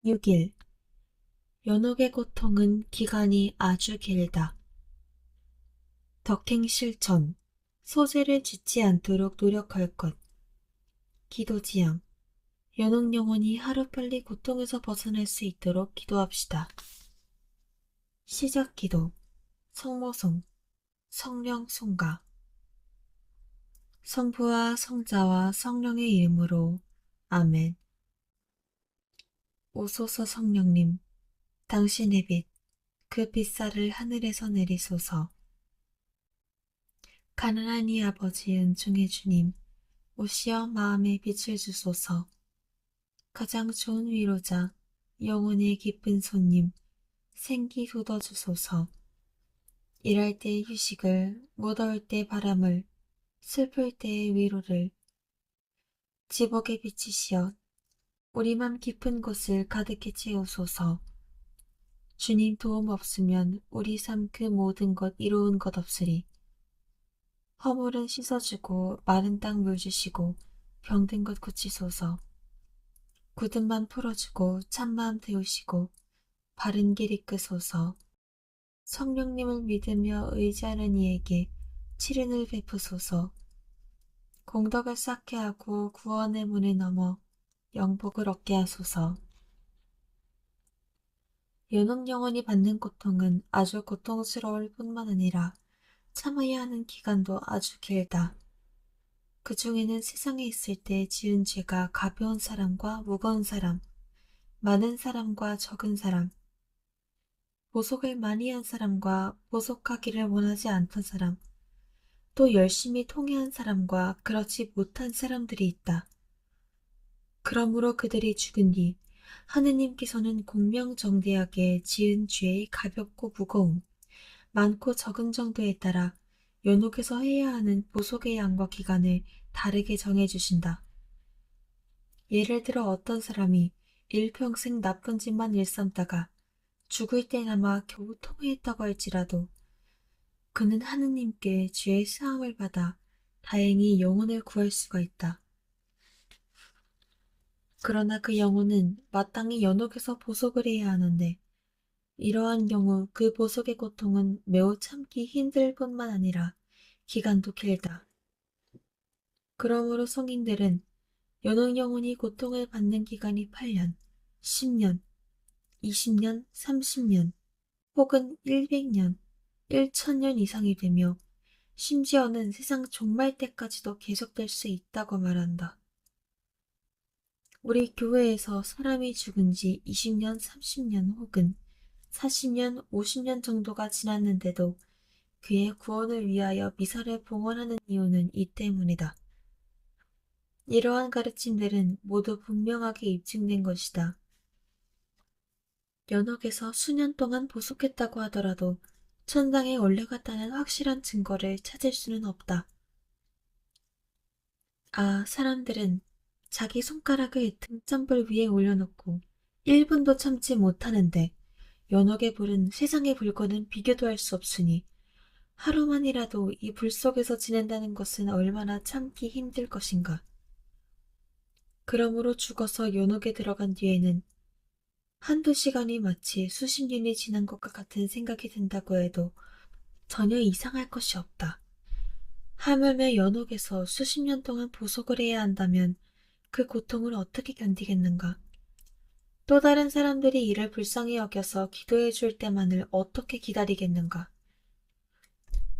6일. 연옥의 고통은 기간이 아주 길다. 덕행 실천. 소재를 짓지 않도록 노력할 것. 기도지향. 연옥 영혼이 하루빨리 고통에서 벗어날 수 있도록 기도합시다. 시작 기도. 성모송. 성령 송가. 성부와 성자와 성령의 이름으로. 아멘. 오소서 성령님, 당신의 빛, 그 빛살을 하늘에서 내리소서. 가난한 이 아버지 은총의 주님, 오시어 마음에 빛을 주소서. 가장 좋은 위로자, 영혼의 기쁜 손님, 생기 돋워주소서. 일할 때의 휴식을, 무더울 때 바람을, 슬플 때의 위로를, 지복의 빛이시여 우리 맘 깊은 곳을 가득히 채우소서. 주님 도움 없으면 우리 삶 그 모든 것 이로운 것 없으리. 허물은 씻어주고 마른 땅 물 주시고 병든 것 고치소서. 굳은 맘 풀어주고 찬마음 태우시고 바른 길 이끄소서. 성령님을 믿으며 의지하는 이에게 치른을 베푸소서. 공덕을 쌓게 하고 구원의 문에 넘어 영복을 얻게 하소서. 연옥 영혼이 받는 고통은 아주 고통스러울 뿐만 아니라 참아야 하는 기간도 아주 길다. 그 중에는 세상에 있을 때 지은 죄가 가벼운 사람과 무거운 사람, 많은 사람과 적은 사람, 보속을 많이 한 사람과 보속하기를 원하지 않던 사람, 또 열심히 통회한 사람과 그렇지 못한 사람들이 있다. 그러므로 그들이 죽은 뒤 하느님께서는 공명정대하게 지은 죄의 가볍고 무거움, 많고 적은 정도에 따라 연옥에서 해야 하는 보속의 양과 기간을 다르게 정해주신다. 예를 들어 어떤 사람이 일평생 나쁜 짓만 일삼다가 죽을 때나마 겨우 통회했다고 할지라도 그는 하느님께 죄의 사함을 받아 다행히 영혼을 구할 수가 있다. 그러나 그 영혼은 마땅히 연옥에서 보속을 해야 하는데 이러한 경우 그 보속의 고통은 매우 참기 힘들 뿐만 아니라 기간도 길다. 그러므로 성인들은 연옥 영혼이 고통을 받는 기간이 8년, 10년, 20년, 30년, 혹은 100년, 1000년 이상이 되며 심지어는 세상 종말 때까지도 계속될 수 있다고 말한다. 우리 교회에서 사람이 죽은 지 20년, 30년 혹은 40년, 50년 정도가 지났는데도 그의 구원을 위하여 미사를 봉헌하는 이유는 이 때문이다. 이러한 가르침들은 모두 분명하게 입증된 것이다. 연옥에서 수년 동안 보속했다고 하더라도 천당에 올라갔다는 확실한 증거를 찾을 수는 없다. 아, 사람들은 자기 손가락을 등잔불 위에 올려놓고 1분도 참지 못하는데 연옥의 불은 세상의 불과는 비교도 할 수 없으니 하루만이라도 이 불 속에서 지낸다는 것은 얼마나 참기 힘들 것인가. 그러므로 죽어서 연옥에 들어간 뒤에는 한두 시간이 마치 수십 년이 지난 것과 같은 생각이 든다고 해도 전혀 이상할 것이 없다. 하물며 연옥에서 수십 년 동안 보속을 해야 한다면 그 고통을 어떻게 견디겠는가? 또 다른 사람들이 이를 불쌍히 여겨서 기도해 줄 때만을 어떻게 기다리겠는가?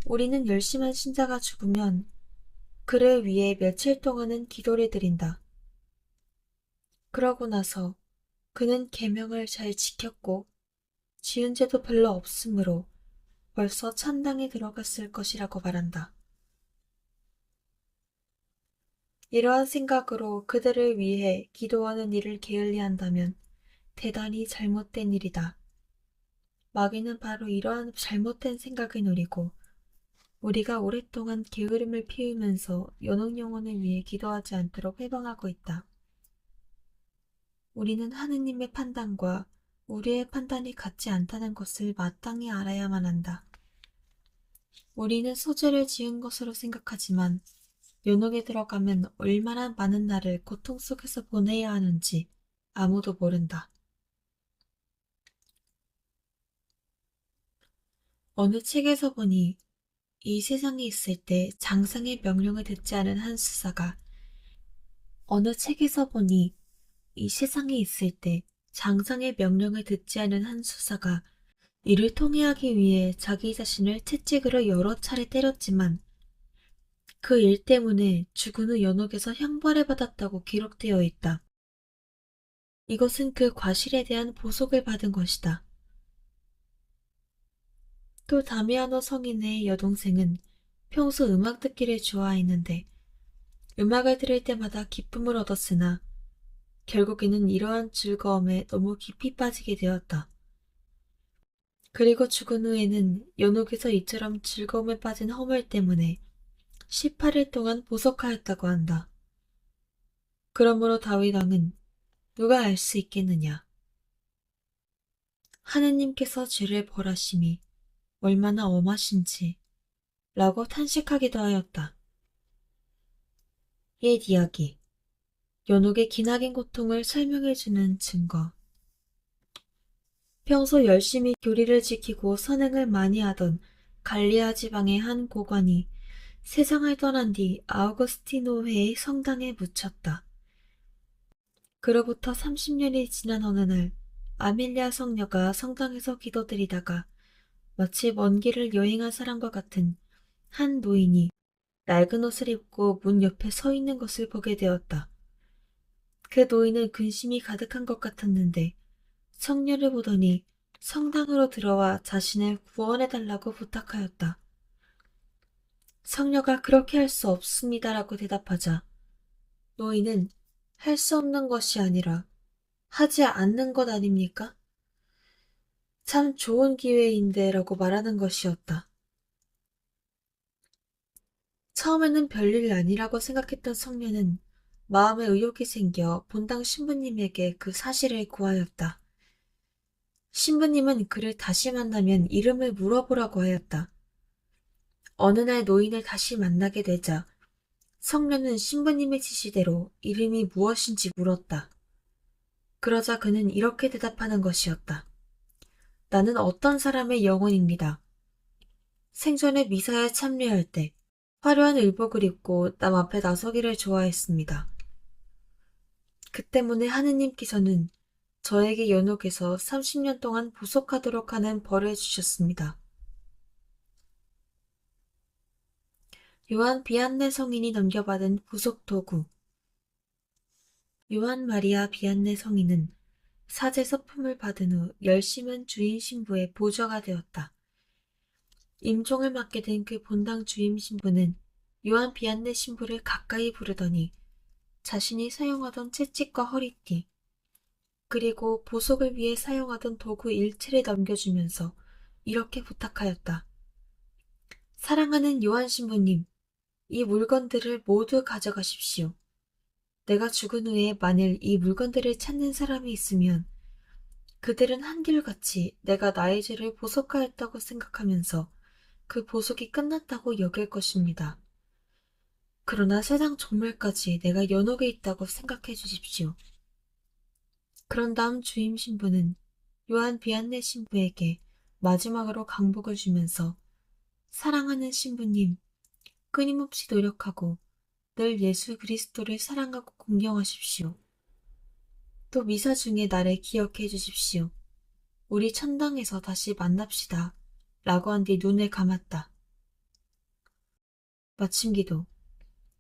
우리는 열심한 신자가 죽으면 그를 위해 며칠 동안은 기도를 드린다. 그러고 나서 그는 계명을 잘 지켰고 지은 죄도 별로 없으므로 벌써 천당에 들어갔을 것이라고 말한다. 이러한 생각으로 그들을 위해 기도하는 일을 게을리한다면 대단히 잘못된 일이다. 마귀는 바로 이러한 잘못된 생각을 노리고 우리가 오랫동안 게으름을 피우면서 연옥 영혼을 위해 기도하지 않도록 회방하고 있다. 우리는 하느님의 판단과 우리의 판단이 같지 않다는 것을 마땅히 알아야만 한다. 우리는 소재를 지은 것으로 생각하지만 연옥에 들어가면 얼마나 많은 날을 고통 속에서 보내야 하는지 아무도 모른다. 어느 책에서 보니 이 세상에 있을 때 장상의 명령을 듣지 않은 한 수사가 어느 책에서 보니 이 세상에 있을 때 장상의 명령을 듣지 않은 한 수사가 이를 통해하기 위해 자기 자신을 채찍으로 여러 차례 때렸지만 그 일 때문에 죽은 후 연옥에서 형벌을 받았다고 기록되어 있다. 이것은 그 과실에 대한 보석을 받은 것이다. 또 다미아노 성인의 여동생은 평소 음악 듣기를 좋아했는데 음악을 들을 때마다 기쁨을 얻었으나 결국에는 이러한 즐거움에 너무 깊이 빠지게 되었다. 그리고 죽은 후에는 연옥에서 이처럼 즐거움에 빠진 허물 때문에 18일 동안 보석하였다고 한다. 그러므로 다윗 왕은 누가 알 수 있겠느냐. 하느님께서 죄를 벌하심이 얼마나 엄하신지 라고 탄식하기도 하였다. 옛 이야기 연옥의 기나긴 고통을 설명해주는 증거. 평소 열심히 교리를 지키고 선행을 많이 하던 갈리아 지방의 한 고관이 세상을 떠난 뒤 아우구스티노회의 성당에 묻혔다. 그로부터 30년이 지난 어느 날 아멜리아 성녀가 성당에서 기도드리다가 마치 먼 길을 여행한 사람과 같은 한 노인이 낡은 옷을 입고 문 옆에 서 있는 것을 보게 되었다. 그 노인은 근심이 가득한 것 같았는데 성녀를 보더니 성당으로 들어와 자신을 구원해달라고 부탁하였다. 성녀가 그렇게 할 수 없습니다라고 대답하자 노인은 할 수 없는 것이 아니라 하지 않는 것 아닙니까? 참 좋은 기회인데 라고 말하는 것이었다. 처음에는 별일 아니라고 생각했던 성녀는 마음에 의욕이 생겨 본당 신부님에게 그 사실을 구하였다. 신부님은 그를 다시 만나면 이름을 물어보라고 하였다. 어느 날 노인을 다시 만나게 되자 성녀는 신부님의 지시대로 이름이 무엇인지 물었다. 그러자 그는 이렇게 대답하는 것이었다. 나는 어떤 사람의 영혼입니다. 생전에 미사에 참여할 때 화려한 의복을 입고 남 앞에 나서기를 좋아했습니다. 그 때문에 하느님께서는 저에게 연옥에서 30년 동안 보석하도록 하는 벌을 주셨습니다. 요한 비안네 성인이 넘겨받은 보석 도구. 요한 마리아 비안네 성인은 사제 서품을 받은 후 열심은 주임 신부의 보좌가 되었다. 임종을 맡게 된 그 본당 주임 신부는 요한 비안네 신부를 가까이 부르더니 자신이 사용하던 채찍과 허리띠, 그리고 보석을 위해 사용하던 도구 일체를 넘겨주면서 이렇게 부탁하였다. 사랑하는 요한 신부님, 이 물건들을 모두 가져가십시오. 내가 죽은 후에 만일 이 물건들을 찾는 사람이 있으면 그들은 한결같이 내가 나의 죄를 보석하였다고 생각하면서 그 보석이 끝났다고 여길 것입니다. 그러나 세상 종말까지 내가 연옥에 있다고 생각해 주십시오. 그런 다음 주임 신부는 요한 비안네 신부에게 마지막으로 강복을 주면서 사랑하는 신부님, 끊임없이 노력하고 늘 예수 그리스도를 사랑하고 공경하십시오. 또 미사 중에 나를 기억해 주십시오. 우리 천당에서 다시 만납시다. 라고 한 뒤 눈을 감았다. 마침 기도,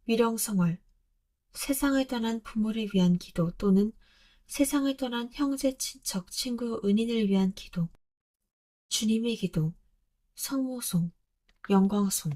위령성월, 세상을 떠난 부모를 위한 기도 또는 세상을 떠난 형제, 친척, 친구, 은인을 위한 기도, 주님의 기도, 성모송, 영광송.